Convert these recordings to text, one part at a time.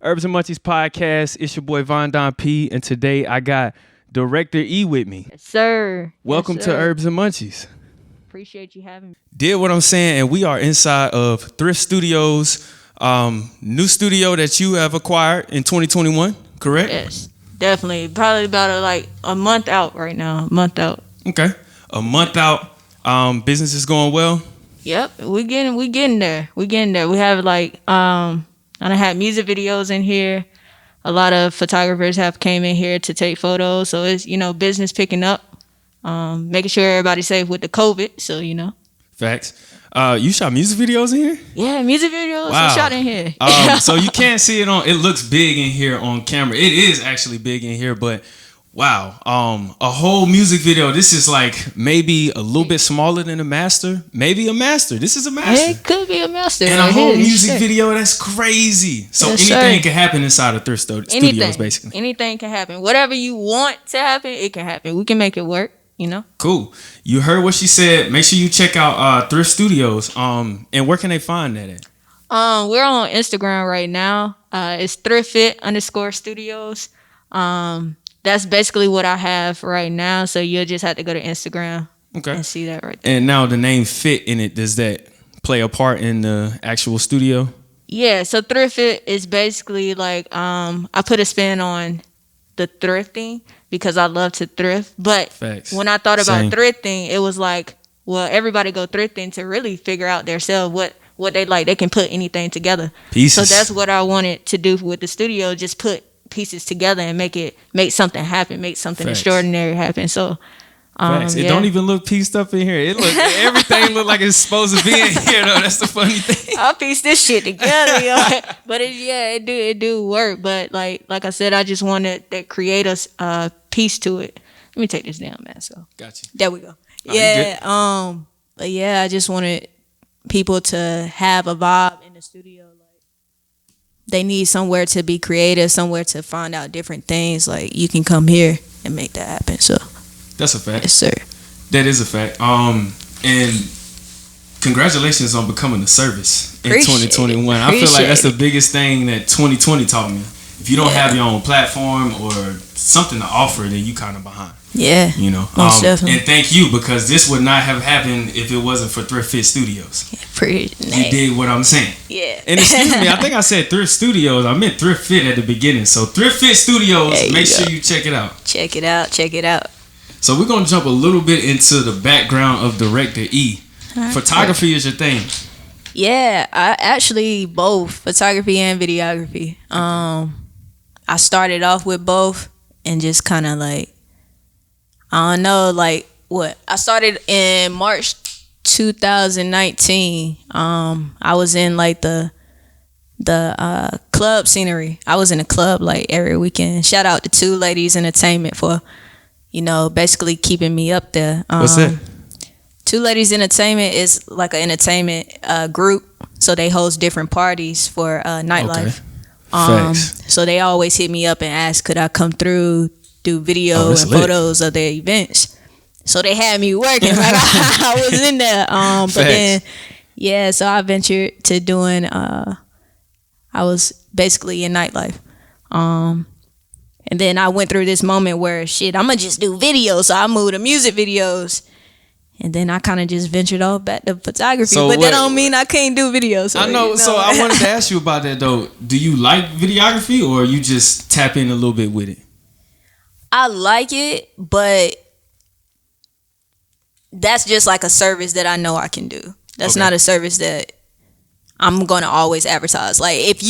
Herbs and Munchies podcast. It's your boy Von Don P, and today I got Director E with me. Yes, sir. Welcome Yes, to sir. Herbs and Munchies. Appreciate you having me. Did what I'm saying, and we are inside of Thrift Studios, new studio that you have acquired in 2021, correct? Yes, definitely. Probably about a month out right now. A month out. Okay, a month out. Business is going well. Yep, we getting there. We getting there. We have I done had music videos in here. A lot of photographers have came in here to take photos. So it's, business picking up. Making sure everybody's safe with the COVID. So, Facts. You shot music videos in here? Yeah, music videos are shot in here. So you can't see it it looks big in here on camera. It is actually big in here, but wow. A whole music video. This is like maybe a little bit smaller than a master. Maybe a master. This is a master. It could be a master. And a whole music video, that's crazy. So Yes, anything sir. can happen inside of Thrift Studios, basically. Anything can happen. Whatever you want to happen, it can happen. We can make it work, Cool. You heard what she said. Make sure you check out Thrift Studios. And where can they find that at? We're on Instagram right now. It's ThriftFit_Studios. That's basically what I have right now. So you'll just have to go to Instagram and see that right there. And now the name Fit in it, does that play a part in the actual studio? Yeah, so ThriftFit is basically I put a spin on the thrifting because I love to thrift. But Facts. when I thought about Same. thrifting, it was everybody go thrifting to really figure out themselves what they like. They can put anything together. Pieces. So that's what I wanted to do with the studio, just put pieces together and make something happen, make something Facts. extraordinary happen. So Facts. It yeah. don't even look pieced up in here. Everything look like it's supposed to be in here though. That's the funny thing. I'll piece this shit together, but it do work. But like I said, I just wanted that create a piece to it. Let me take this down, man. So Gotcha. there we go. Oh, you Yeah. But yeah, I just wanted people to have a vibe in the studio. Like they need somewhere to be creative, somewhere to find out different things. Like you can come here and make that happen. So That's a fact. yes, sir. That is a fact. And congratulations on becoming a service in Appreciate 2021. it. I feel like that's the Appreciate biggest thing that 2020 taught me. If you don't have your own platform or something to offer, then you kind of behind. Yeah. Most definitely. And thank you, because this would not have happened if it wasn't for ThriftFit Studios. You did what I'm saying. Yeah. And excuse me, I think I said Thrift Studios. I meant ThriftFit at the beginning. So ThriftFit Studios, There you make go. sure you check it out. Check it out. Check it out. So we're going to jump a little bit into the background of Director E. Photography is your thing. Yeah, I actually both photography and videography. I started off with both and just kind of I don't know, I started in March 2019. I was in the club scenery. I was in a club every weekend. Shout out to Two Ladies Entertainment for basically keeping me up there. What's that? Two Ladies Entertainment is like an entertainment group, so they host different parties for nightlife. Facts. So they always hit me up and ask, could I come through, do video that's and lit. photos of their events. So they had me working I was in there. But then, yeah, so I ventured to doing. I was basically in nightlife. And then I went through this moment where I'm gonna just do videos. So I moved to music videos. And then I kind of just ventured off back to photography. So but that don't mean I can't do videos. So, I know. So I wanted to ask you about that though. Do you like videography, or you just tap in a little bit with it? I like it, but that's just like a service that I know I can do. That's not a service that I'm gonna always advertise. Like if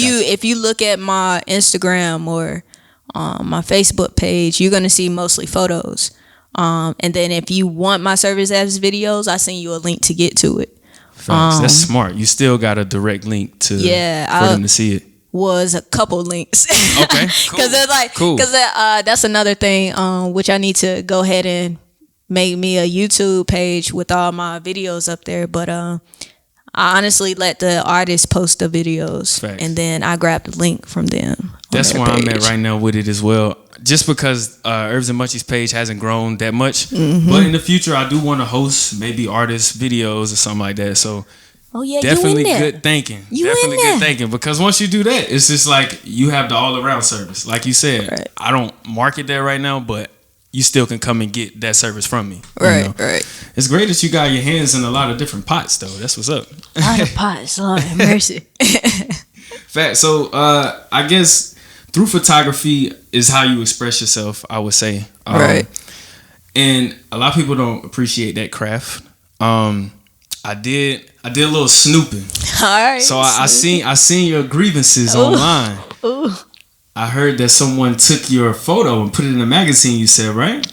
you look at my Instagram or my Facebook page, you're gonna see mostly photos. And then if you want my service as videos, I send you a link to get to it. Facts. That's smart. You still got a direct link to for them to see it. Was a couple links. Okay, cool. Because that's another thing which I need to go ahead and make me a YouTube page with all my videos up there. But I honestly let the artists post the videos. Facts. And then I grab the link from them. That's where I'm at right now with it as well. Just because Herbs and Munchies page hasn't grown that much. But in the future, I do want to host maybe artist videos or something like that. So Oh yeah, definitely you in there. good thinking. You definitely in there. good thinking, because once you do that, it's just like you have the all around service. Like you said, Right. I don't market that right now, but you still can come and get that service from me. Right, you know? right. It's great that you got your hands in a lot of different pots, though. That's what's up. A lot of pots, Lord have mercy. Fact. So, I guess through photography is how you express yourself, I would say. Right. And a lot of people don't appreciate that craft. I did a little snooping. All right. So I seen your grievances online. Ooh. I heard that someone took your photo and put it in a magazine. You said, right?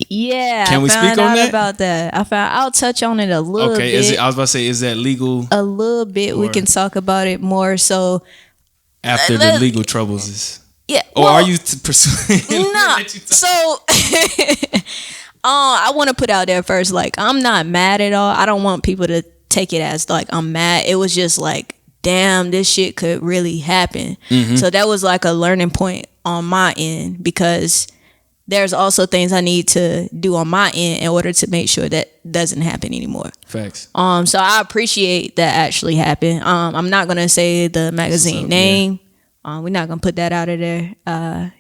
Yeah. Can we I found speak on out that? about that. I'll touch on it a little Okay. bit. I was about to say, is that legal A little bit. We Or- can talk about it more. So after the legal troubles is? yeah. Or well, are you pursuing? Nah. So I want to put out there first, like, I'm not mad at all. I don't want people to take it as like I'm mad. It was just like, damn, this shit could really happen. Mm-hmm. So that was like a learning point on my end, because there's also things I need to do on my end in order to make sure that doesn't happen anymore. Facts. So I appreciate that actually happened. I'm not gonna say the magazine name. We're not gonna put that out of there.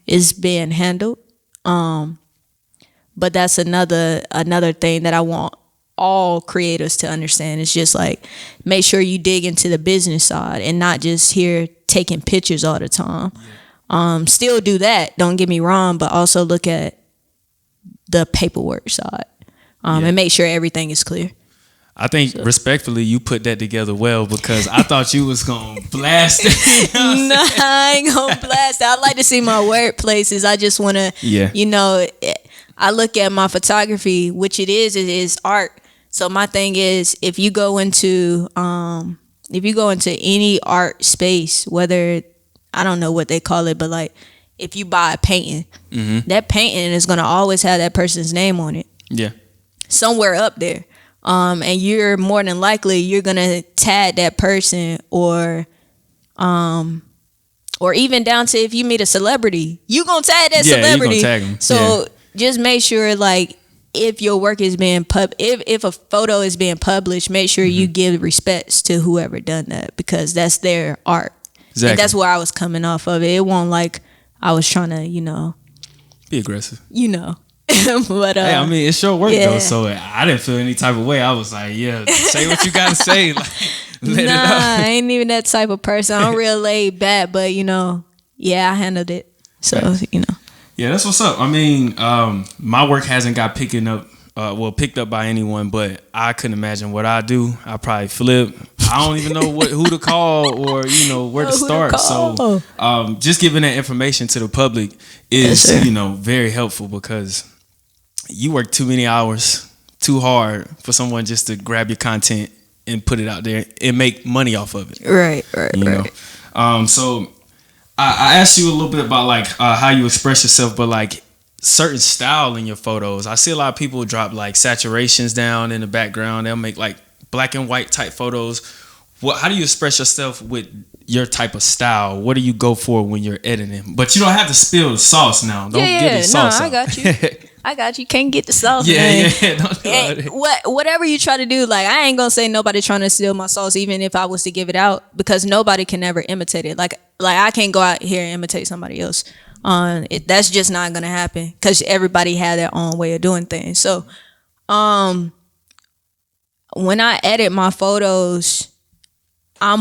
It's being handled. But that's another thing that I want all creators to understand. It's just like, make sure you dig into the business side and not just here taking pictures all the time. Still do that, don't get me wrong, but also look at the paperwork side, and make sure everything is clear. I think respectfully, you put that together well, because I thought you was gonna blast it. Nah, I ain't gonna blast it. I like to see my workplaces. I just want to, I look at my photography, which it is art. So my thing is, if you go into any art space, whether, I don't know what they call it, but like if you buy a painting, that painting is gonna always have that person's name on it. Yeah. Somewhere up there. And you're more than likely you're gonna tag that person, or even down to if you meet a celebrity, you gonna tag that celebrity. You gonna tag 'em. So just make sure, like, if your work is being if a photo is being published, make sure you give respects to whoever done that, because that's their art. Exactly. And that's where I was coming off of it. It wasn't like I was trying to, Be aggressive. but Hey, I mean, it's your work yeah. though, so I didn't feel any type of way. I was like, yeah, say what you gotta say. Like, let it out. I ain't even that type of person. I'm real laid back, but I handled it. So Yeah, that's what's up. I mean, my work hasn't got picked up by anyone, but I couldn't imagine what I do. I probably flip. I don't even know who to call or where to start. So just giving that information to the public is very helpful, because you work too many hours, too hard for someone just to grab your content and put it out there and make money off of it. Right. So I asked you a little bit about like how you express yourself, but like certain style in your photos. I see a lot of people drop like saturations down in the background. They'll make like black and white type photos. How do you express yourself with your type of style? What do you go for when you're editing? But you don't have to spill the sauce now. Don't get the sauce out. I got you. I got you. Can't get the sauce. Yeah. Don't do whatever you try to do, like, I ain't gonna say nobody trying to steal my sauce, even if I was to give it out, because nobody can ever imitate it. Like I can't go out here and imitate somebody else. That's just not gonna happen, because everybody had their own way of doing things. So, when I edit my photos, I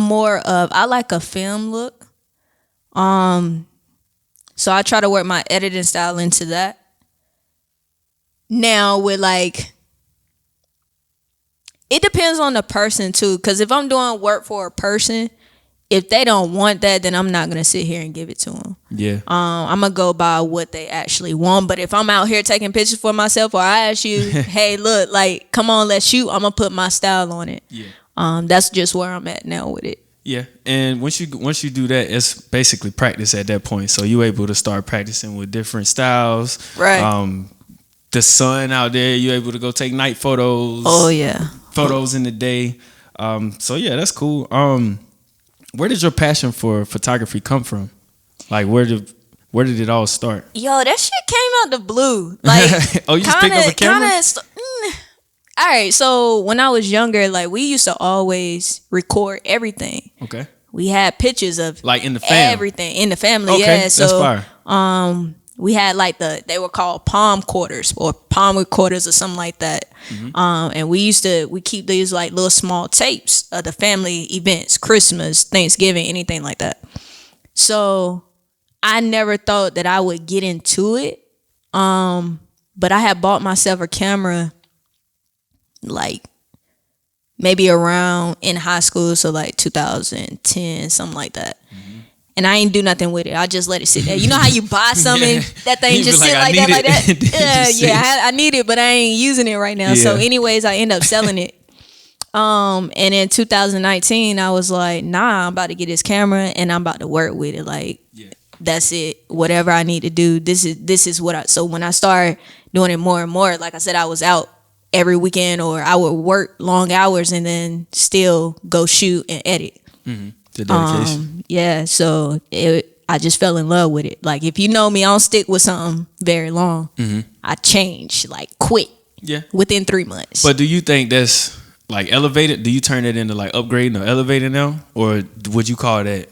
like a film look. So I try to work my editing style into that. Now with like, it depends on the person too, because if I'm doing work for a person, if they don't want that, then I'm not gonna sit here and give it to them. Yeah. I'm gonna go by what they actually want. But if I'm out here taking pictures for myself, or I ask you, hey, look, like, come on, let's shoot, I'm gonna put my style on it. Yeah. That's just where I'm at now with it. Yeah, and once you do that, it's basically practice at that point. So you're able to start practicing with different styles. Right. The sun out there, you're able to go take night photos. Oh yeah. Photos in the day. So yeah, that's cool. Where did your passion for photography come from? Like, where did it all start? Yo, that shit came out the blue. Like, oh, you just picked up a camera? All right, so when I was younger, like we used to always record everything. Okay. We had pictures of like in the family. Everything in the family. Okay, yeah. So that's fire. we had like they were called palm quarters or palm recorders or something like that. And we keep these like little small tapes of the family events, Christmas, Thanksgiving, anything like that. So I never thought that I would get into it. But I had bought myself a camera like maybe around in high school, so like 2010, something like that. And I ain't do nothing with it. I just let it sit there. You know how you buy something, that thing just sit like that? Yeah, I need it, but I ain't using it right now. Yeah. So anyways, I end up selling it. And in 2019, I was like, nah, I'm about to get this camera and I'm about to work with it. Like, that's it. Whatever I need to do, this is what so when I started doing it more and more, like I said, I was out every weekend, or I would work long hours and then still go shoot and edit. The dedication. Yeah, so I just fell in love with it. Like, if you know me, I don't stick with something very long. I change like quick. Yeah. Within 3 months. But do you think that's like elevated? Do you turn it into like upgrading or elevating now, or would you call that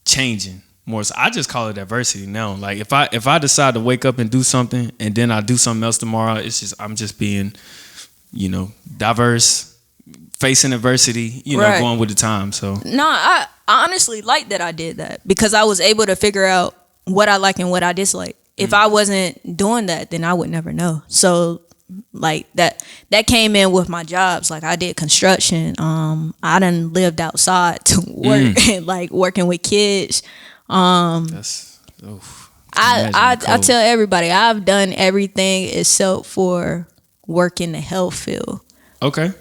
changing more? So I just call it diversity now. Like if I decide to wake up and do something and then I do something else tomorrow, it's just I'm just being, diverse. Facing adversity, going with the time. So no, I honestly like that I did that, because I was able to figure out what I like and what I dislike. If I wasn't doing that, then I would never know. So like that came in with my jobs. Like I did construction. I done lived outside to work, like working with kids. That's I tell everybody I've done everything except for work in the health field. Okay.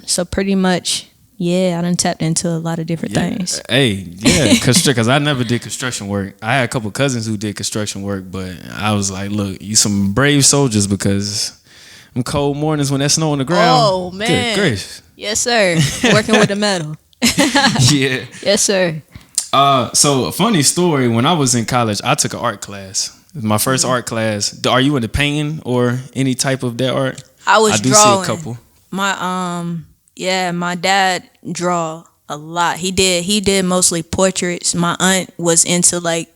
So pretty much, I done tapped into a lot of different things. Hey, because I never did construction work. I had a couple cousins who did construction work, but I was like, look, you some brave soldiers, because them cold mornings when there's snow on the ground. Oh, man. Good gracious. Yes, sir. Working with the metal. Yeah. Yes, sir. So a funny story, when I was in college, I took an art class. My first art class. Are you into painting or any type of that art? I do drawing. See a couple. My dad draw a lot. He did mostly portraits. My aunt was into like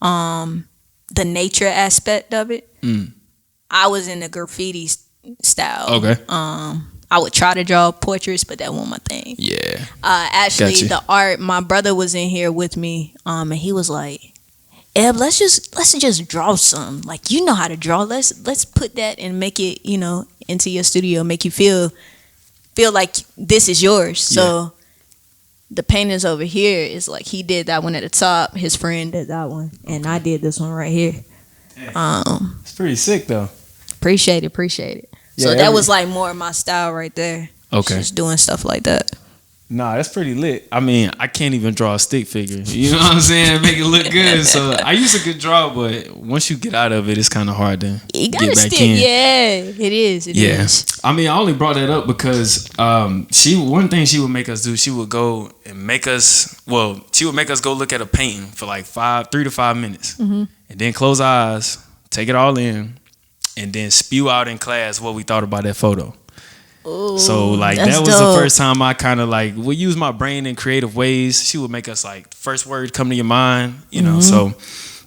the nature aspect of it. I was in the graffiti style. Okay. I would try to draw portraits, but that wasn't my thing. Yeah. Actually, the art, my brother was in here with me, and he was like, Eb, let's just draw some. Like, you know how to draw. Let's put that and make it, into your studio, make you feel like this is yours. So the paintings over here is like, he did that one at the top, his friend did that one, and I did this one right here. It's pretty sick though. Appreciate it. So that was like more of my style right there. Okay. Just doing stuff like that. Nah, that's pretty lit. I mean, I can't even draw a stick figure. You know what I'm saying? Make it look good. So I used to good draw, but once you get out of it, it's kind of hard to get back in. Yeah, it is. It is. I mean, I only brought that up because one thing she would make us do, she would go and make us go look at a painting for like 3 to 5 minutes, and then close our eyes, take it all in, and then spew out in class what we thought about that photo. Ooh, so like that was dope. The first time I kind of like would use my brain in creative ways. She would make us like first word come to your mind, So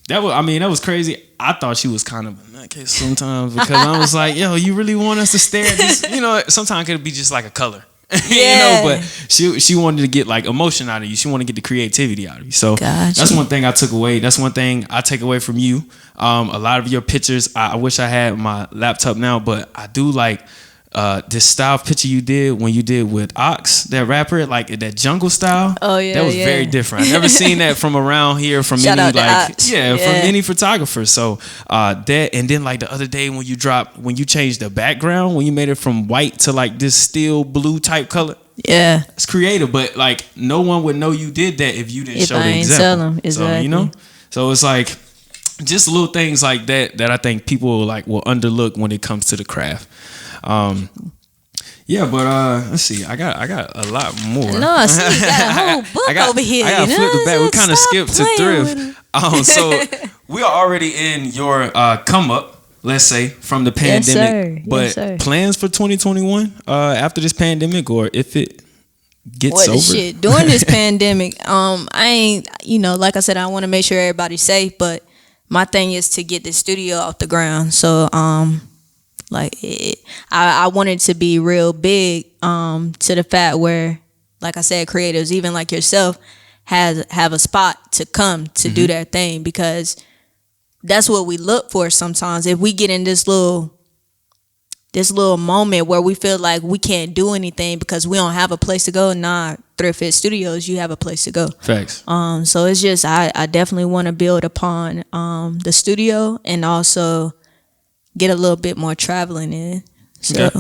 that was crazy. I thought she was kind of in that case sometimes, because I was like, yo, you really want us to stare at this? Sometimes it could be just like a color. But she wanted to get like emotion out of you. She wanted to get the creativity out of you. So that's one thing I took away. That's one thing I take away from you. A lot of your pictures, I wish I had my laptop now, but I do like this style picture you did when you did with Ox, that rapper, like that jungle style. Oh yeah, that was very different. I never seen that from around here from Shout any like from any photographer. So that, and then like the other day when you changed the background, when you made it from white to like this steel blue type color. Yeah, it's creative, but like no one would know you did that if you didn't show the example. Tell them. Exactly. So so it's like just little things like that I think people will underlook when it comes to the craft. Let's see. I got a lot more. No, I see you got a whole book over here. I got to flip it back. We kind of skipped to thrift. So we are already in your come up. let's say, from the Yes, pandemic. sir. But Yes, sir. plans for 2021 after this pandemic, or if it gets What over? shit during this pandemic, I ain't, like I said, I want to make sure everybody's safe, but my thing is to get the studio off the ground. So I wanted to be real big to the fact where, like I said, creatives, even like yourself, have a spot to come to do their thing, because that's what we look for sometimes. If we get in this little moment where we feel like we can't do anything because we don't have a place to go, ThriftFit Studios, you have a place to go. Facts. So it's just I definitely want to build upon the studio and also get a little bit more traveling in. So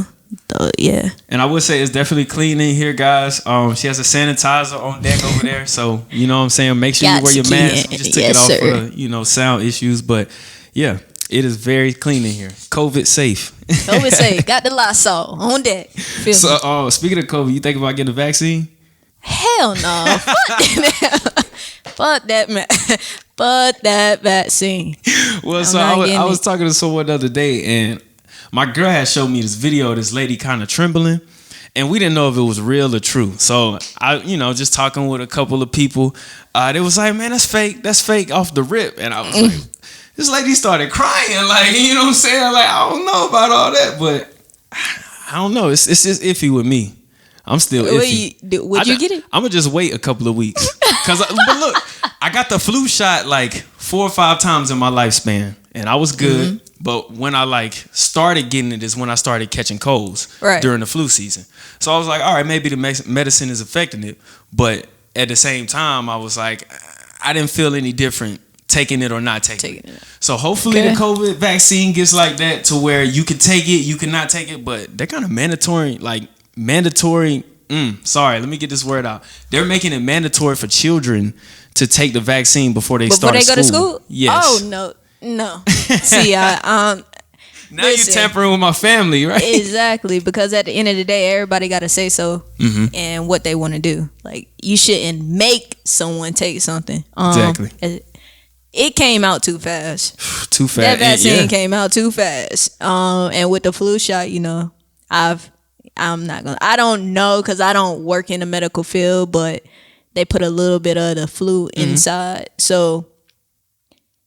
yeah. And I would say it's definitely clean in here, guys. She has a sanitizer on deck over there, so you know what I'm saying. Make sure you wear your mask. We just took it off for the sound issues, but yeah, it is very clean in here. COVID safe. COVID safe. Got the Lysol on deck. So, speaking of COVID, you think about getting a vaccine? Hell no. Fuck that man. Fuck that vaccine. Well, so I was talking to someone the other day, and my girl had showed me this video of this lady kind of trembling, and we didn't know if it was real or true. So I, just talking with a couple of people, they was like, "Man, that's fake. That's fake off the rip." And I was like, this lady started crying, like, you know what I'm saying? Like, I don't know about all that, but I don't know. It's just iffy with me. I'm still iffy. Would you get it? I'm gonna just wait a couple of weeks. But look, I got the flu shot like 4 or 5 times in my lifespan, and I was good. But when I started getting it is when I started catching colds during the flu season. So I was like, all right, maybe the medicine is affecting it. But at the same time, I was like, I didn't feel any different taking it or not taking it. So hopefully the COVID vaccine gets like that to where you can take it, you cannot take it. But they're kind of mandatory. Sorry, let me get this word out. They're making it mandatory for children to take the vaccine before they start school. Before they go to school? Yes. Oh, no. See, now you're tampering with my family, right? Exactly, because at the end of the day, everybody got to say so and what they want to do. Like, you shouldn't make someone take something. Exactly. It came out too fast. Too fast. That vaccine came out too fast. And with the flu shot, I'm not gonna. I don't know because I don't work in the medical field, but they put a little bit of the flu inside, so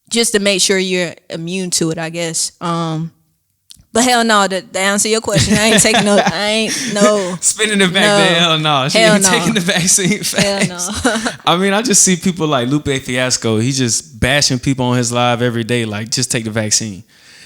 just to make sure you're immune to it, I guess. But hell no, to answer your question, I ain't taking no. Spinning it back there. Hell no. She ain't taking the vaccine fast. Hell no. I mean, I just see people like Lupe Fiasco. He just bashing people on his live every day, like, just take the vaccine.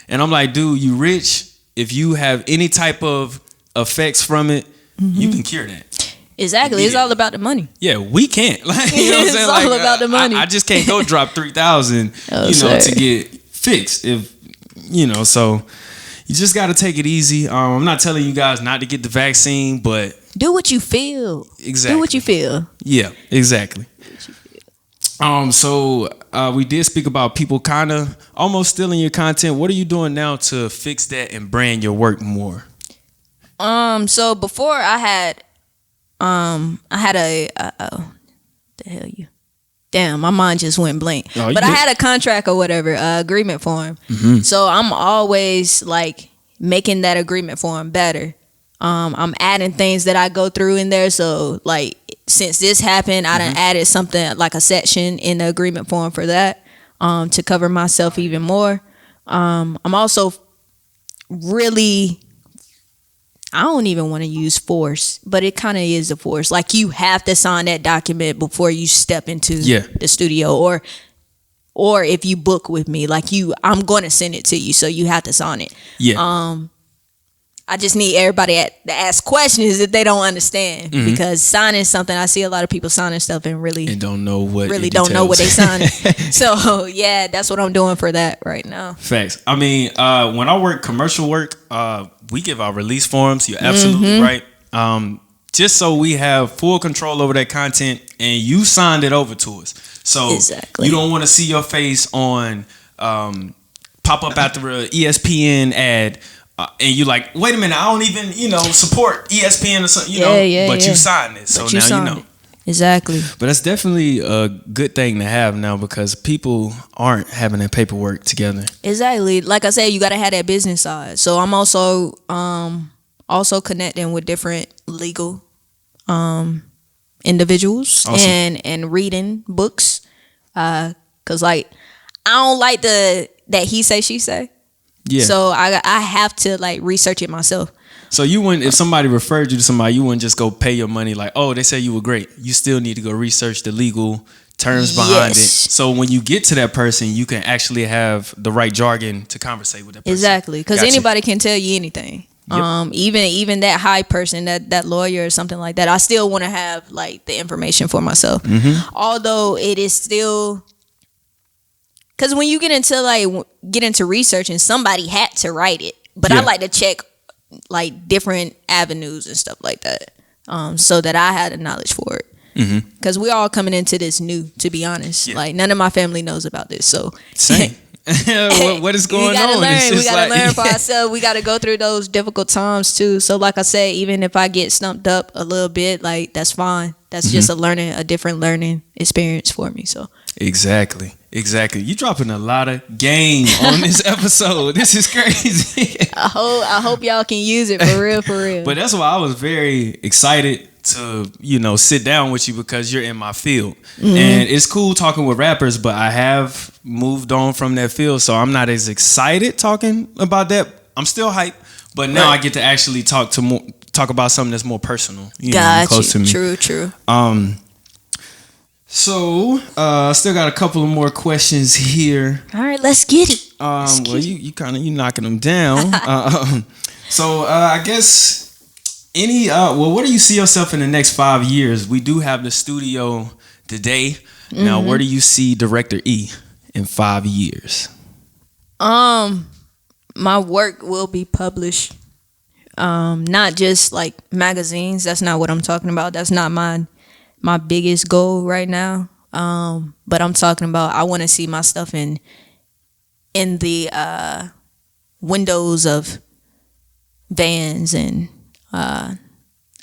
And I'm like, dude, you rich. If you have any type of effects from it, you can cure that. Exactly. It's all about the money. Yeah, we can't. You know what I'm saying? It's all about the money. I just can't go drop $3,000, to get fixed. So you just got to take it easy. I'm not telling you guys not to get the vaccine, but do what you feel. Exactly. Do what you feel. Yeah, exactly. So we did speak about people kind of almost stealing your content. What are you doing now to fix that and brand your work more? So before I had the hell you. Damn, my mind just went blank. But I had a contract or whatever, agreement form. So I'm always like making that agreement form better. I'm adding things that I go through in there. So like since this happened, I done added something like a section in the agreement form for that, to cover myself even more. I'm also really, I don't even want to use force, but it kind of is a force. Like you have to sign that document before you step into the studio, or if you book with me, like I'm going to send it to you, so you have to sign it. I just need everybody to ask questions if they don't understand, because signing something, I see a lot of people signing stuff and don't know what they signing. So yeah, that's what I'm doing for that right now. Facts. I mean, when I work commercial work, we give out release forms. You're absolutely right. Just so we have full control over that content, and you signed it over to us. So you don't want to see your face on pop up after a ESPN ad. And you're like, wait a minute, I don't even, support ESPN or something, but you signed it. So now you know. Exactly. But that's definitely a good thing to have now because people aren't having that paperwork together. Exactly. Like I said, you got to have that business side. So I'm also connecting with different legal individuals. Awesome. and reading books. Cause like I don't like that he say she say. Yeah. So I have to like research it myself. So you wouldn't, if somebody referred you to somebody, you wouldn't just go pay your money like, oh, they said you were great. You still need to go research the legal terms behind it. So when you get to that person, you can actually have the right jargon to conversate with that person. Exactly, because anybody can tell you anything. Yep. Even that high person, that lawyer or something like that. I still want to have like the information for myself. Mm-hmm. Although it is still, because when you get into research and somebody had to write it, but I like to check like different avenues and stuff like that, so that I had the knowledge for it. Because we all coming into this new, to be honest. Like none of my family knows about this, so same. what is going on? We gotta learn for ourselves. We gotta go through those difficult times too. So like I said, even if I get stumped up a little bit, like that's fine. That's just a different learning experience for me. So exactly. You dropping a lot of game on this episode. This is crazy. I hope y'all can use it for real. But that's why I was very excited to, sit down with you because you're in my field. And it's cool talking with rappers, but I have moved on from that field, so I'm not as excited talking about that. I'm still hyped, but now I get to actually talk about something that's more personal, close to me. True. So, I still got a couple of more questions here. All right, let's get it. You knocking them down. So, I guess where do you see yourself in the next 5 years? We do have the studio today. Now, where do you see Director E in 5 years? My work will be published. Not just like magazines. That's not what I'm talking about. That's not my biggest goal right now. But I'm talking about I want to see my stuff in the windows of vans and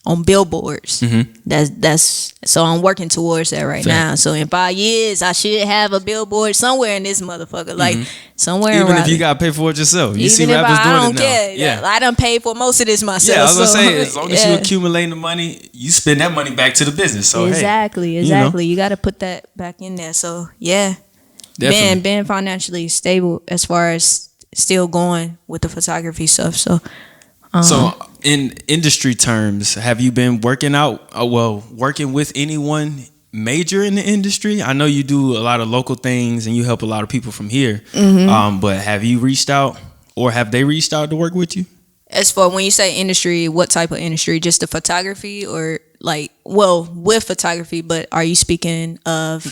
on billboards. That's so I'm working towards that right now. So in 5 years, I should have a billboard somewhere in this motherfucker, like somewhere. Even if you got to pay for it yourself, you see rappers doing it now. I don't care. Yeah, I done paid for most of this myself. Yeah, I was gonna say, as long as you accumulating the money, you spend that money back to the business. So exactly. You got to put that back in there. So yeah, being financially stable as far as still going with the photography stuff. So. So in industry terms, have you been working with anyone major in the industry? I know you do a lot of local things and you help a lot of people from here. But have you reached out or have they reached out to work with you? As for when you say industry, what type of industry? Just the photography or with photography, but are you speaking of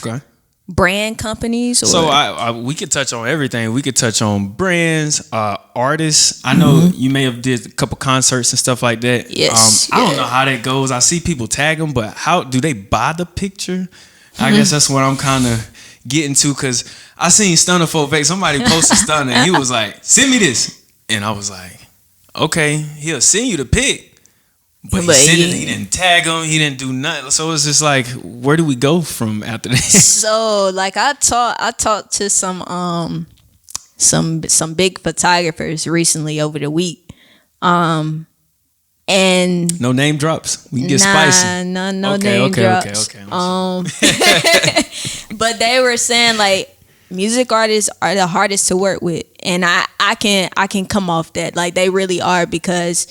brand companies? Or? So we could touch on everything. We could touch on brands, artists. I know you may have did a couple concerts and stuff like that. Yes. I don't know how that goes. I see people tag them, but how do they buy the picture? I guess that's what I'm kind of getting to, because I seen Stunner Folk Fake. Somebody posted Stunner and he was like, send me this. And I was like, okay, he'll send you the pic. But he didn't tag him. He didn't do nothing. So it's just like, where do we go from after this? So like I talked to some big photographers recently over the week. And no name drops. We can get spicy. No name drops. Okay. But they were saying like music artists are the hardest to work with, and I can come off that, like they really are, because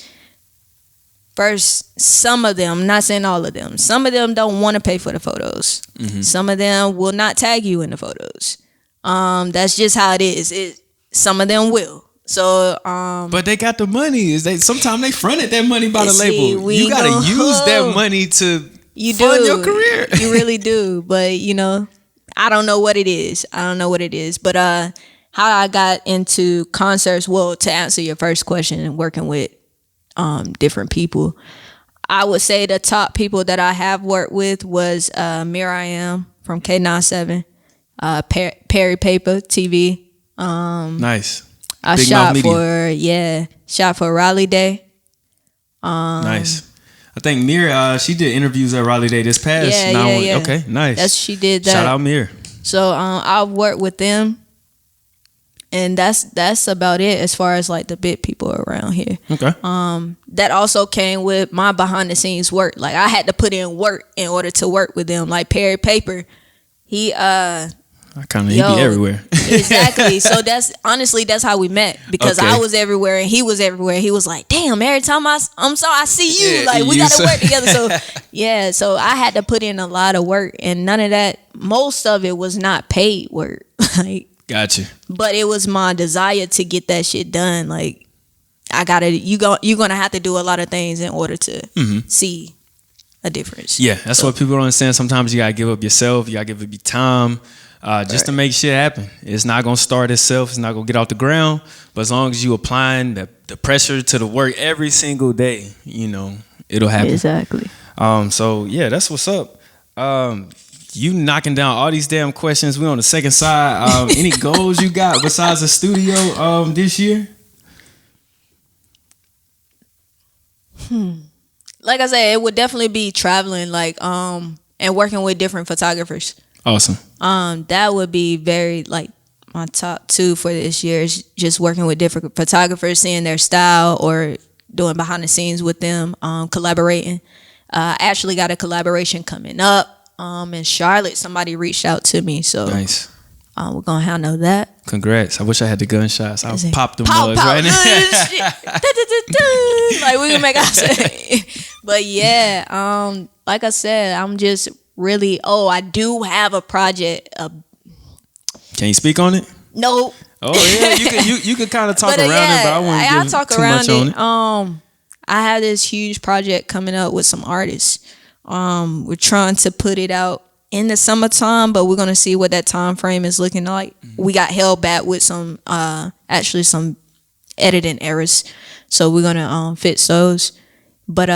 first, some of them, I'm not saying all of them, some of them don't want to pay for the photos. Some of them will not tag you in the photos. That's just how it is. Some of them will. So, but they got the money. Sometimes they fronted that money by the label. You gotta use that money to fund your career. You really do. But I don't know what it is. But how I got into concerts, to answer your first question, and working with different people, I would say the top people that I have worked with was Miriam from K97, Perry Paper TV. Nice. I shot for Raleigh Day. Nice. I think Mir, she did interviews at Raleigh Day this past. Yeah. Okay, nice. She did that. Shout out Mir. So I've worked with them, and that's about it as far as like the big people around here. Okay. That also came with my behind the scenes work. Like I had to put in work in order to work with them. Like Perry Paper, he be everywhere. Exactly. So that's how we met, because I was everywhere and he was everywhere. He was like, damn, every time I see you, like we gotta work together. So yeah, so I had to put in a lot of work, and none of that, most of it was not paid work. Like, gotcha. but it was my desire to get that shit done. Like you're gonna have to do a lot of things in order to see a difference. Yeah, that's what people don't understand. Sometimes you gotta give up yourself, you gotta give up your time. Just to make shit happen. It's not gonna start itself. It's not gonna get off the ground. But as long as you applying the pressure to the work every single day, it'll happen. Exactly. So yeah, that's what's up. You knocking down all these damn questions. We on the second side. Any goals you got besides the studio this year? Like I said, it would definitely be traveling, like and working with different photographers. Awesome. That would be very, like, my top 2 for this year is just working with different photographers, seeing their style, or doing behind the scenes with them, collaborating. I actually got a collaboration coming up in Charlotte. Somebody reached out to me, so nice. We're gonna handle that. Congrats. I wish I had the gunshots. I'll pop them mugs right now. Like, we can make us. But yeah, like I said, I'm just really, I do have a project. Can you speak on it? No. Oh yeah, you could kind of talk around it, but I won't give too much on it. I have this huge project coming up with some artists. We're trying to put it out in the summertime, but we're gonna see what that time frame is looking like. We got held back with some editing errors, so we're gonna fix those. But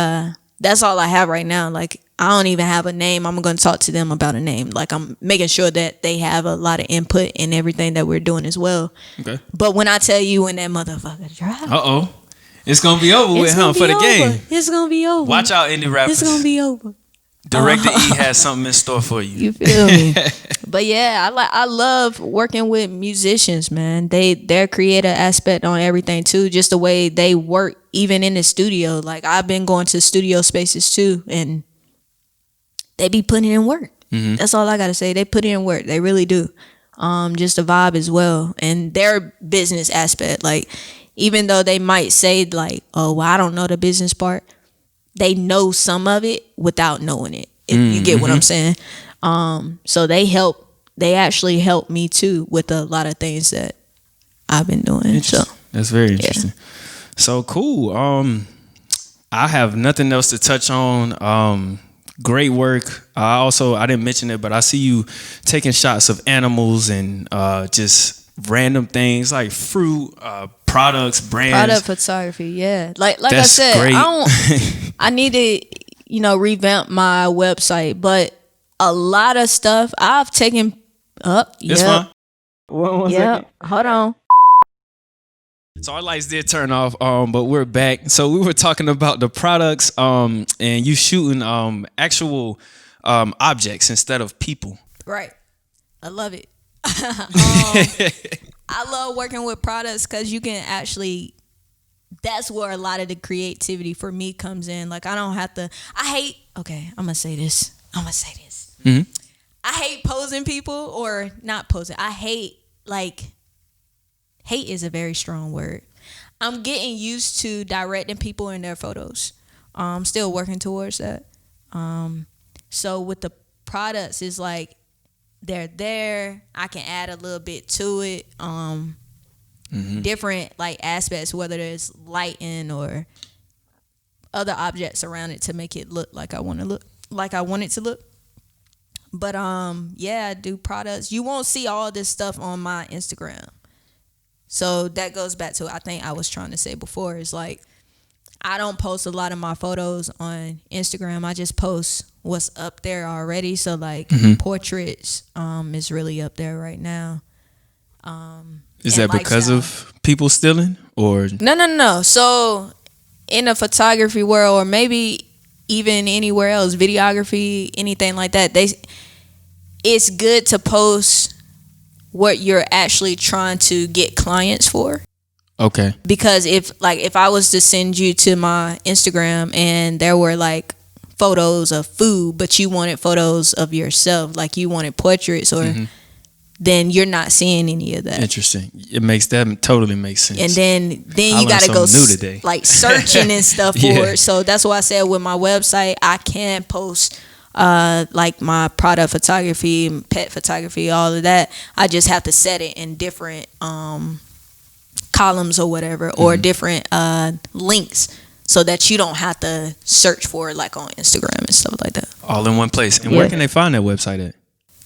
that's all I have right now. Like, I don't even have a name. I'm going to talk to them about a name. Like, I'm making sure that they have a lot of input in everything that we're doing as well. Okay. But when I tell you when that motherfucker drive, it's going to be over with, for the game. It's going to be over. Watch out, indie rappers. It's going to be over. Director E has something in store for you. You feel me? But yeah, I love working with musicians, man. Their creative aspect on everything too, just the way they work, even in the studio. Like, I've been going to studio spaces too, and they be putting in work. Mm-hmm. That's all I gotta say. They put in work. They really do. Just the vibe as well, and their business aspect. Like, even though they might say like, "Oh, well, I don't know the business part," they know some of it without knowing it. If you get what I'm saying. So they actually help me too with a lot of things that I've been doing. So that's very interesting. Yeah. So cool. I have nothing else to touch on. Great work. I didn't mention it, but I see you taking shots of animals and just random things like fruit, products, brands. Product photography, yeah. Like I That's said, great. I need to, revamp my website, but a lot of stuff I've taken up. It's fine. One second. Hold on. So our lights did turn off, but we're back. So we were talking about the products, and you shooting actual objects instead of people. Right. I love it. I love working with products because you can actually, that's where a lot of the creativity for me comes in. Like, I'm going to say this. Mm-hmm. I hate posing people, or not posing. I hate is a very strong word. I'm getting used to directing people in their photos. I'm still working towards that. So with the products, it's like they're there. I can add a little bit to it. Different like aspects, whether there's lighting or other objects around it to make it look like I want it to look. But I do products. You won't see all this stuff on my Instagram. So that goes back to, I think I was trying to say before, is like, I don't post a lot of my photos on Instagram. I just post what's up there already. So like portraits is really up there right now. Is that because of people stealing, or? No. So in the photography world, or maybe even anywhere else, videography, anything like that, it's good to post what you're actually trying to get clients for. Okay. Because if I was to send you to my Instagram and there were like photos of food, but you wanted photos of yourself, like you wanted portraits, or then you're not seeing any of that. Interesting. Totally makes sense. And then you gotta go like searching and stuff for it. So that's why I said with my website, I can post like my product photography, pet photography, all of that. I just have to set it in different columns or whatever, or different links, so that you don't have to search for it like on Instagram and stuff like that. All in one place. And where can they find that website at?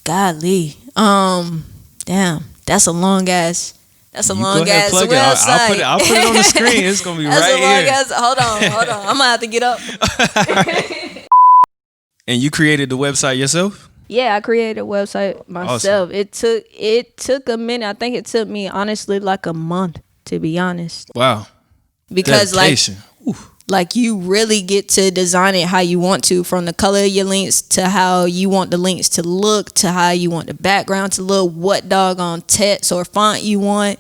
Golly. Damn. That's a long ass website. I'll put it on the screen. It's gonna be right here. Hold on. I'm gonna have to get up. And you created the website yourself? Yeah, I created a website myself. Awesome. It took a minute. I think it took me honestly like a month, to be honest. Wow. Because like you really get to design it how you want to, from the color of your links to how you want the links to look, to how you want the background to look, what doggone text or font you want.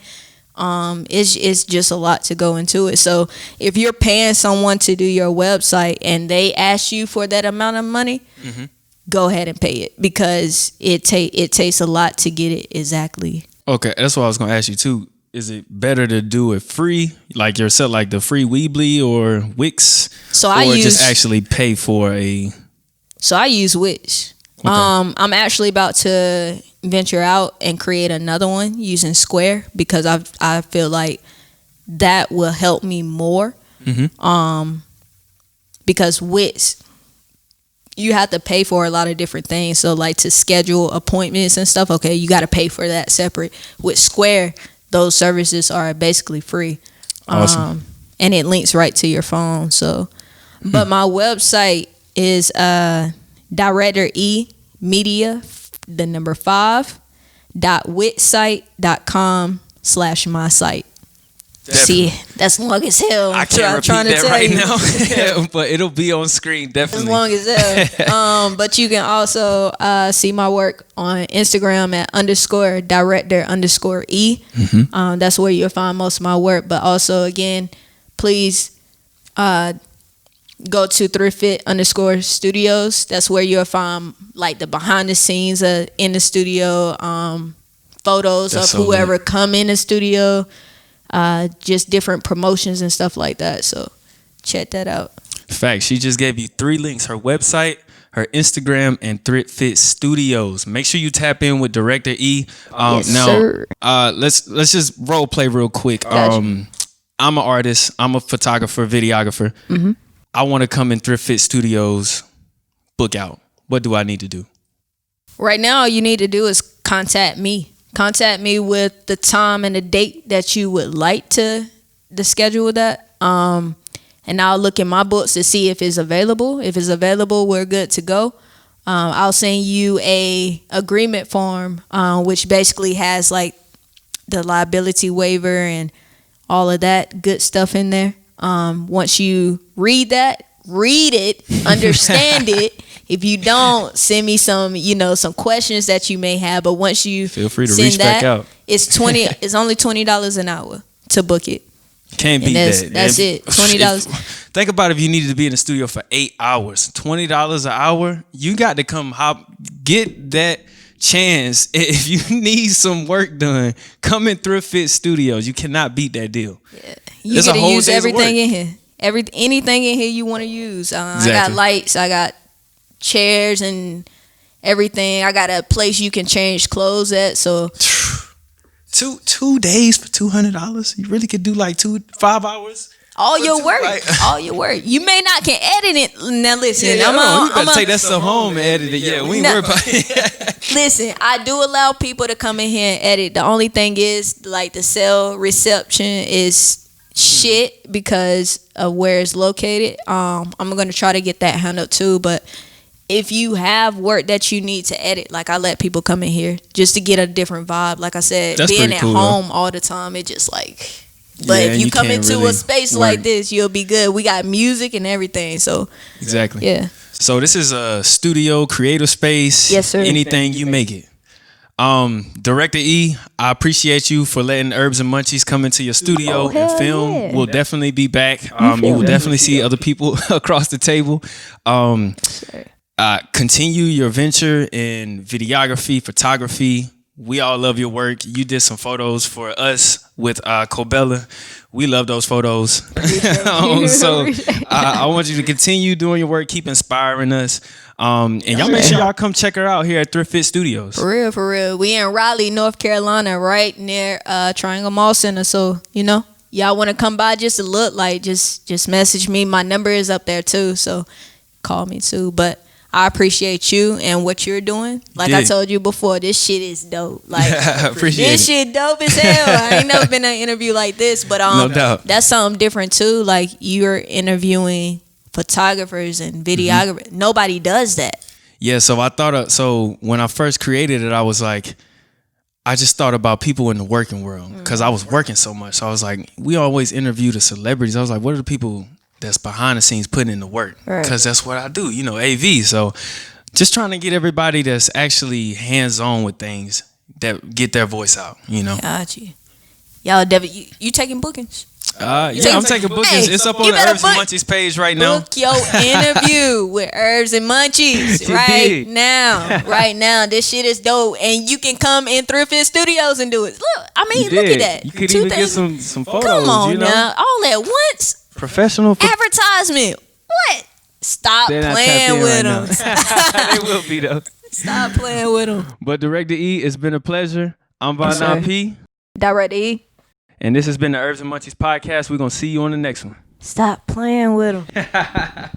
It's just a lot to go into it. So if you're paying someone to do your website and they ask you for that amount of money, go ahead and pay it, because it takes a lot to get it exactly. Okay, that's what I was gonna ask you too. Is it better to do it free, like yourself, like the free Weebly or Wix, just actually pay for a? So I use Wix. Okay. I'm actually about to venture out and create another one using Square, because I feel like that will help me more. Because Wix, you have to pay for a lot of different things. So like to schedule appointments and stuff, okay, you got to pay for that separate. With Square, those services are basically free. Awesome. And it links right to your phone. So, but my website is Director E Media, the number 5.witsite.com/my site. See, that's long as hell. I can't repeat that right now, but it'll be on screen definitely. As long as hell. But you can also see my work on Instagram at _director_E. That's where you'll find most of my work. But also, again, please go to ThriftFit_Studios. That's where you'll find like the behind the scenes in the studio, photos of whoever come in the studio. Just different promotions and stuff like that. So check that out. Fact. She just gave you 3 links: her website, her Instagram, and ThriftFit Studios. Make sure you tap in with Director E. Yes, sir. Let's just role play real quick. Gotcha. I'm an artist. I'm a photographer, videographer. I want to come in ThriftFit Studios, book out. What do I need to do? Right now, all you need to do is contact me. Contact me with the time and the date that you would like to schedule that. And I'll look in my books to see if it's available. If it's available, we're good to go. I'll send you a agreement form, which basically has like the liability waiver and all of that good stuff in there. Once you read it, understand it. If you don't, send me some questions that you may have. But once you feel free to reach back out. It's only $20 an hour to book it. Can't beat that. That's it. $20. Think about if you needed to be in the studio for 8 hours. $20 an hour. You got to come get that chance. If you need some work done, come in ThriftFit Studios. You cannot beat that deal. Yeah. You get to use everything in here. Anything in here you want to use. Exactly. I got lights. I got chairs and everything. I got a place you can change clothes at. So 2 days for $200. You really could do like 5 hours. All your work. You may not can edit it. Now listen, you better take that stuff home and edit it. Yeah, we ain't worried about it. Listen, I do allow people to come in here and edit. The only thing is, like, the cell reception is shit because of where it's located. I'm gonna try to get that handled too. But if you have work that you need to edit, like, I let people come in here just to get a different vibe. Like I said, that's being at cool, home all the time, it just like But Yeah, if you you come can't into really a space work. like this, you'll be good. We got music and everything. So Exactly. yeah. So this is a studio, creative space. Yes, sir. Anything you make it. Director E, I appreciate you for letting Herbs and Munchies come into your studio and hell film. yeah. We'll definitely be back. You will definitely see other people across the table. Continue your venture in videography, photography. We all love your work. You did some photos for us with Cobella. We love those photos. So I want you to continue doing your work, keep inspiring us. And y'all make sure y'all come check her out here at ThriftFit Studios. For real. We in Raleigh, North Carolina, right near Triangle Mall Center. So, y'all want to come by just to look, like, just message me. My number is up there too, so call me too. But I appreciate you and what you're doing. Like I told you before, this shit is dope. Like, this shit dope as hell. I ain't never been in an interview like this, but no doubt. That's something different too. Like, you're interviewing photographers and videographers. Nobody does that. Yeah, so I thought, so when I first created it, I was like, I just thought about people in the working world because I was working so much. So I was like, we always interview the celebrities. I was like, what are the people that's behind the scenes putting in the work? Because that's what I do, AV. So just trying to get everybody that's actually hands-on with things that get their voice out, Got you. Y'all, you taking bookings? I'm taking bookings. Hey, it's up on the Herbs and Munchies page right now. Book your interview with Herbs and Munchies right now. This shit is dope, and you can come in ThriftFit Studios and do it. Look, look at that. You could even get some photos. Come on now, all at once. Professional advertisement. What? Stop playing with them. They will be though. Stop playing with them. But Director E, it's been a pleasure. I'm Von P. Director E. And this has been the Herbs and Munchies podcast. We're going to see you on the next one. Stop playing with them.